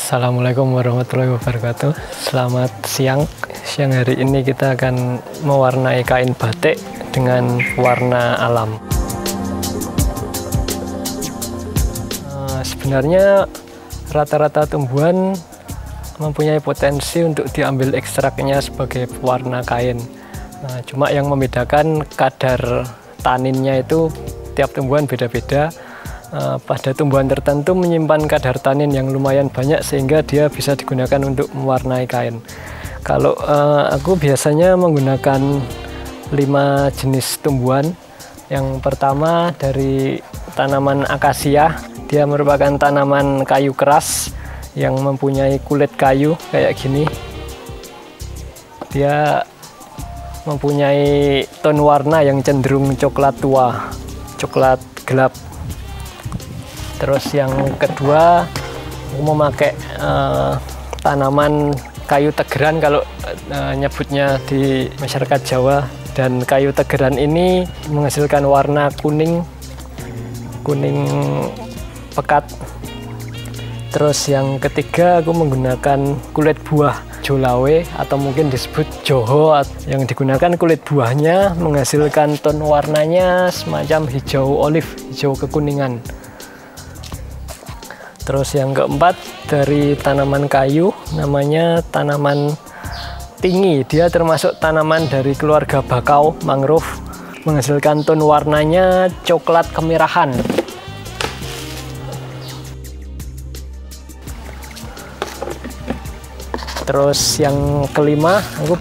Assalamualaikum warahmatullahi wabarakatuh. Selamat siang. Siang hari ini kita akan mewarnai kain batik dengan warna alam. Sebenarnya rata-rata tumbuhan mempunyai potensi untuk diambil ekstraknya sebagai pewarna kain. Cuma yang membedakan kadar taninnya itu tiap tumbuhan beda-beda. Pada tumbuhan tertentu menyimpan kadar tanin yang lumayan banyak sehingga dia bisa digunakan untuk mewarnai kain. Kalau aku biasanya menggunakan 5 jenis tumbuhan. Yang pertama dari tanaman akasia. Dia merupakan tanaman kayu keras yang mempunyai kulit kayu kayak gini. Dia mempunyai tone warna yang cenderung coklat tua, coklat gelap. Terus yang kedua, aku memakai tanaman kayu tegeran kalau nyebutnya di masyarakat Jawa. Dan kayu tegeran ini menghasilkan warna kuning pekat. Terus yang ketiga, aku menggunakan kulit buah jolawe atau mungkin disebut joho, yang digunakan kulit buahnya menghasilkan tone warnanya semacam hijau olive, hijau kekuningan. Terus yang keempat dari tanaman kayu, namanya tanaman tinggi. Dia termasuk tanaman dari keluarga bakau, mangrove, menghasilkan tone warnanya coklat kemerahan. Terus yang kelima, aku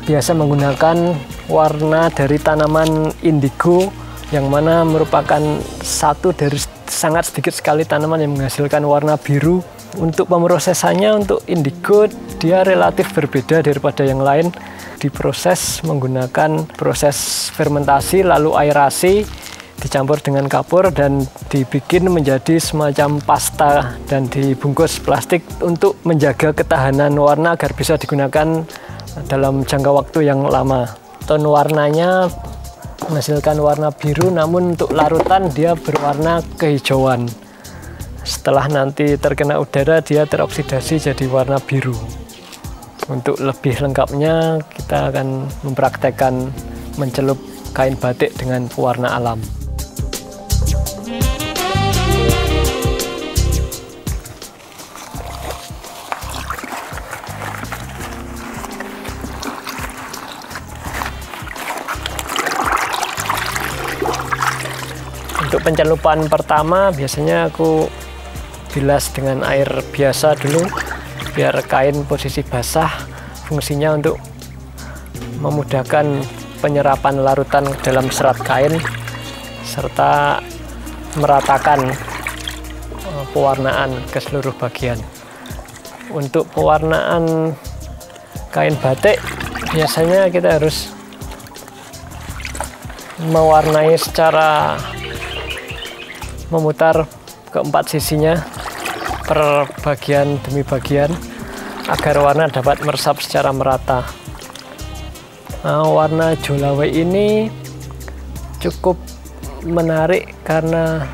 biasa menggunakan warna dari tanaman indigo, yang mana merupakan satu dari sangat sedikit sekali tanaman yang menghasilkan warna biru. Untuk pemrosesannya, untuk indigo dia relatif berbeda daripada yang lain. Diproses menggunakan proses fermentasi lalu aerasi, dicampur dengan kapur dan dibikin menjadi semacam pasta dan dibungkus plastik untuk menjaga ketahanan warna agar bisa digunakan dalam jangka waktu yang lama. Tone warnanya menghasilkan warna biru, namun untuk larutan dia berwarna kehijauan. Setelah nanti terkena udara, dia teroksidasi jadi warna biru. Untuk lebih lengkapnya, kita akan mempraktekkan mencelup kain batik dengan pewarna alam. Untuk pencelupan pertama biasanya aku bilas dengan air biasa dulu biar kain posisi basah. Fungsinya untuk memudahkan penyerapan larutan ke dalam serat kain serta meratakan pewarnaan ke seluruh bagian. Untuk pewarnaan kain batik biasanya kita harus mewarnai secara memutar keempat sisinya per bagian demi bagian agar warna dapat meresap secara merata. Warna jolawe ini cukup menarik karena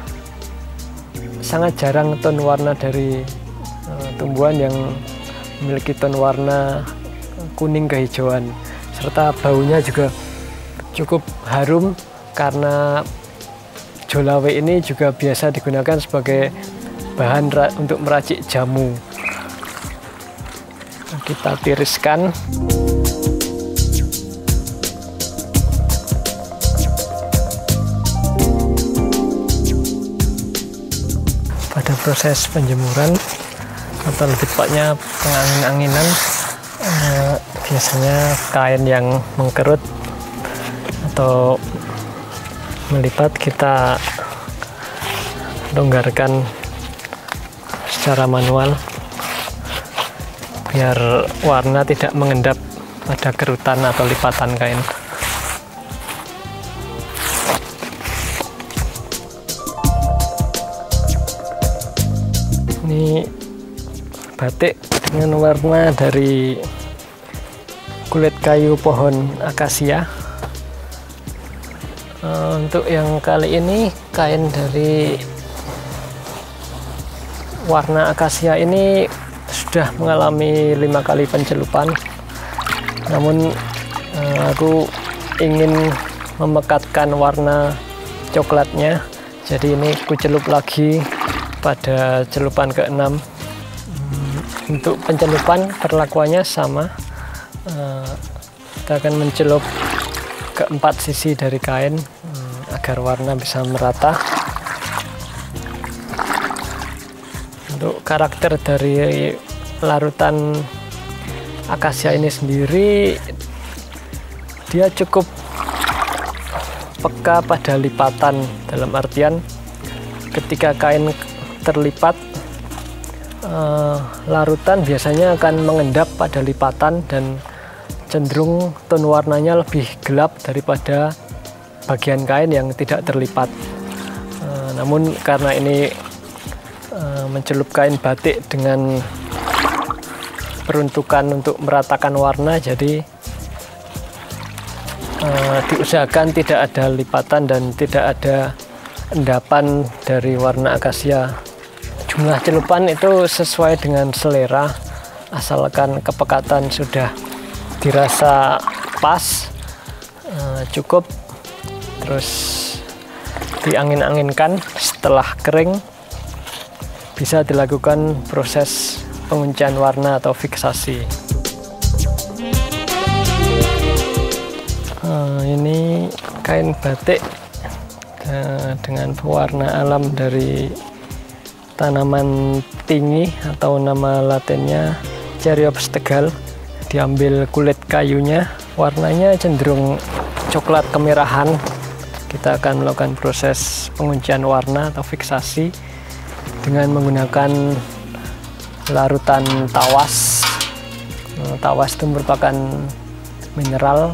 sangat jarang tone warna dari tumbuhan yang memiliki tone warna kuning kehijauan, serta baunya juga cukup harum karena jolawe ini juga biasa digunakan sebagai bahan untuk meracik jamu. Kita tiriskan. Pada proses penjemuran atau lebih tepatnya pengangin-anginan, biasanya kain yang mengkerut atau melipat kita longgarkan secara manual biar warna tidak mengendap pada kerutan atau lipatan kain. Ini batik dengan warna dari kulit kayu pohon akasia. Untuk yang kali ini kain dari warna akasia ini sudah mengalami 5 kali pencelupan, namun aku ingin memekatkan warna coklatnya, jadi ini ku celup lagi pada celupan ke-6. Untuk pencelupan perlakuannya sama, kita akan mencelup ke-4 sisi dari kain agar warna bisa merata. Untuk karakter dari larutan akasia ini sendiri, dia cukup peka pada lipatan, dalam artian ketika kain terlipat, larutan biasanya akan mengendap pada lipatan dan cenderung tone warnanya lebih gelap daripada bagian kain yang tidak terlipat. Namun karena ini mencelup kain batik dengan peruntukan untuk meratakan warna, jadi diusahakan tidak ada lipatan dan tidak ada endapan dari warna akasia. Jumlah celupan itu sesuai dengan selera, asalkan kepekatan sudah dirasa pas, cukup, terus diangin-anginkan. Setelah kering bisa dilakukan proses penguncian warna atau fiksasi. Ini kain batik dengan pewarna alam dari tanaman tinggi atau nama latinnya Cereops tegal. Diambil kulit kayunya, warnanya cenderung coklat kemerahan. Kita akan melakukan proses penguncian warna atau fiksasi dengan menggunakan larutan tawas. Tawas itu merupakan mineral,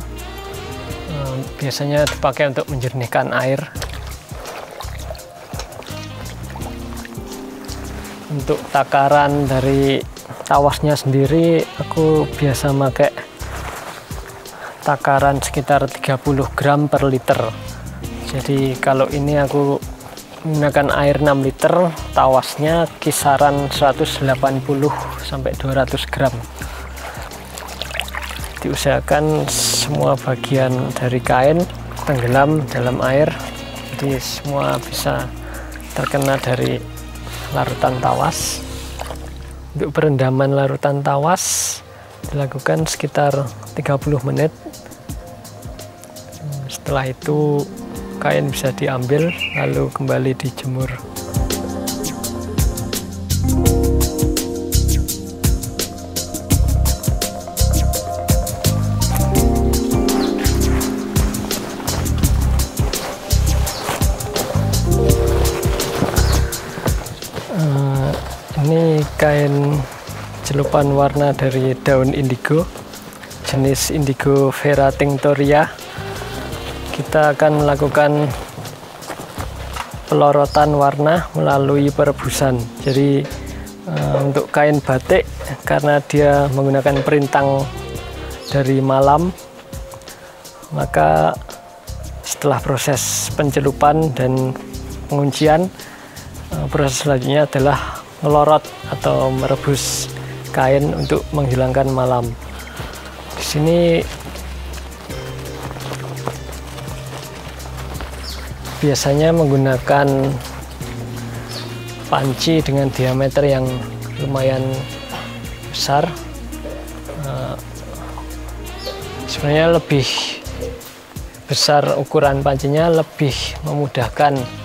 biasanya dipakai untuk menjernihkan air. Untuk takaran dari tawasnya sendiri, aku biasa pakai takaran sekitar 30 gram per liter. Jadi kalau ini aku menggunakan air 6 liter, tawasnya kisaran 180 sampai 200 gram. Diusahakan semua bagian dari kain tenggelam dalam air, jadi semua bisa terkena dari larutan tawas. Untuk perendaman larutan tawas dilakukan sekitar 30 menit. Setelah itu kain bisa diambil lalu kembali dijemur. Ini kain celupan warna dari daun indigo, jenis Indigo Vera tinctoria. Kita akan melakukan pelorotan warna melalui perebusan. Jadi untuk kain batik, karena dia menggunakan perintang dari malam, maka setelah proses pencelupan dan penguncian, proses selanjutnya adalah melorot atau merebus kain untuk menghilangkan malam. Di sini biasanya menggunakan panci dengan diameter yang lumayan besar. Sebenarnya lebih besar ukuran pancinya, lebih memudahkan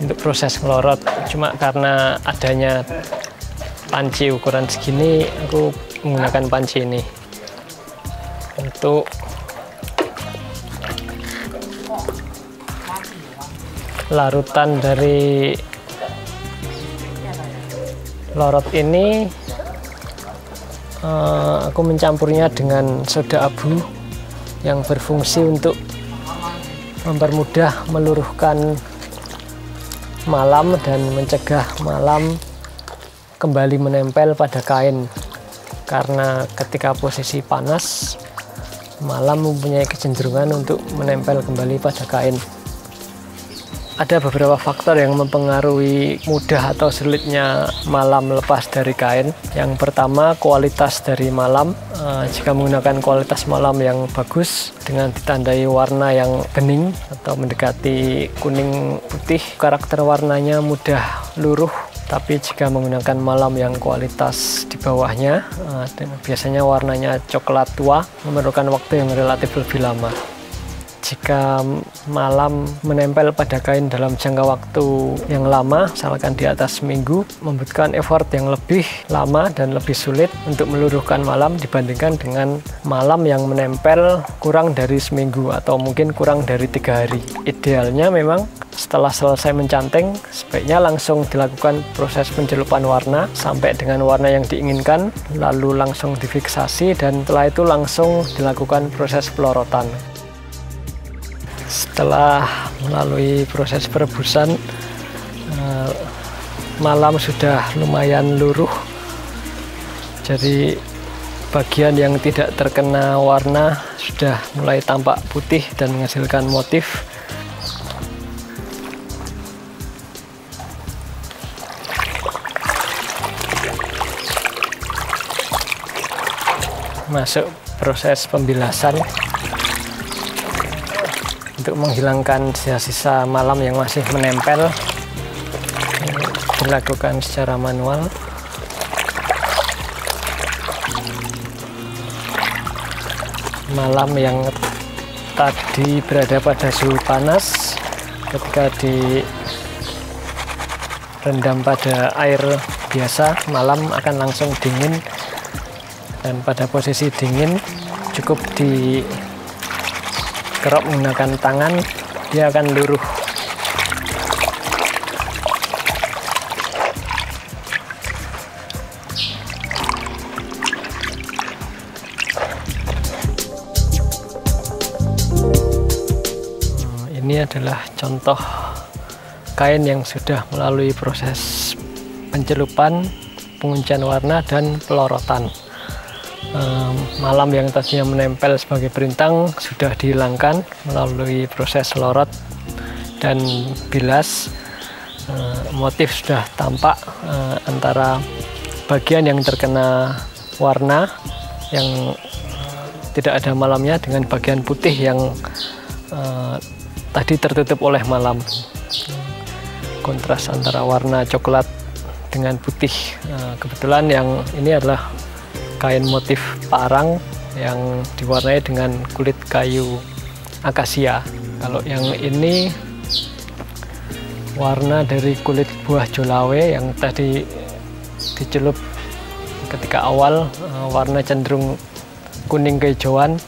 untuk proses ngelorot. Cuma karena adanya panci ukuran segini, aku menggunakan panci ini. Untuk larutan dari lorot ini, aku mencampurnya dengan soda abu yang berfungsi untuk mempermudah meluruhkan malam dan mencegah malam kembali menempel pada kain, karena ketika posisi panas, malam mempunyai kecenderungan untuk menempel kembali pada kain. Ada beberapa faktor yang mempengaruhi mudah atau sulitnya malam lepas dari kain. Yang pertama, kualitas dari malam. Jika menggunakan kualitas malam yang bagus dengan ditandai warna yang bening atau mendekati kuning putih, karakter warnanya mudah luruh. Tapi jika menggunakan malam yang kualitas di bawahnya, biasanya warnanya coklat tua, memerlukan waktu yang relatif lebih lama. Jika malam menempel pada kain dalam jangka waktu yang lama, misalkan di atas seminggu, membutuhkan effort yang lebih lama dan lebih sulit untuk meluruhkan malam dibandingkan dengan malam yang menempel kurang dari seminggu atau mungkin kurang dari 3 hari. Idealnya memang setelah selesai mencanting, sebaiknya langsung dilakukan proses pencelupan warna sampai dengan warna yang diinginkan, lalu langsung difiksasi, dan setelah itu langsung dilakukan proses pelorotan. Setelah melalui proses perebusan, malam sudah lumayan luruh, jadi bagian yang tidak terkena warna sudah mulai tampak putih dan menghasilkan motif. Masuk proses pembilasan untuk menghilangkan sisa-sisa malam yang masih menempel. Dilakukan secara manual. Malam yang tadi berada pada suhu panas, ketika direndam pada air biasa, malam akan langsung dingin, dan pada posisi dingin cukup dikerok menggunakan tangan, dia akan luruh. Ini adalah contoh kain yang sudah melalui proses pencelupan, penguncian warna, dan pelorotan. Malam yang tadinya menempel sebagai perintang sudah dihilangkan melalui proses lorot dan bilas. Motif sudah tampak antara bagian yang terkena warna yang tidak ada malamnya dengan bagian putih yang tadi tertutup oleh malam. Kontras antara warna coklat dengan putih. Kebetulan yang ini adalah kain motif parang yang diwarnai dengan kulit kayu akasia. Kalau yang ini warna dari kulit buah jolawe yang tadi dicelup ketika awal, warna cenderung kuning kehijauan.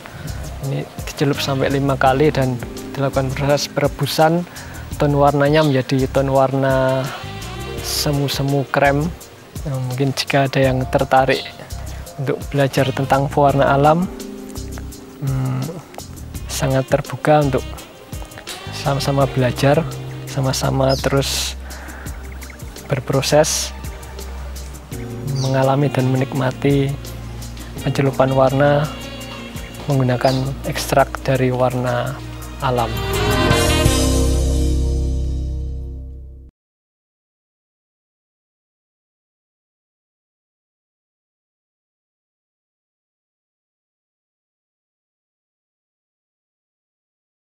Ini dicelup sampai 5 kali dan dilakukan proses perebusan. Ton warnanya menjadi ton warna semu-semu krem. Mungkin jika ada yang tertarik untuk belajar tentang pewarna alam, sangat terbuka untuk sama-sama belajar, sama-sama terus berproses, mengalami dan menikmati pencelupan warna menggunakan ekstrak dari warna alam.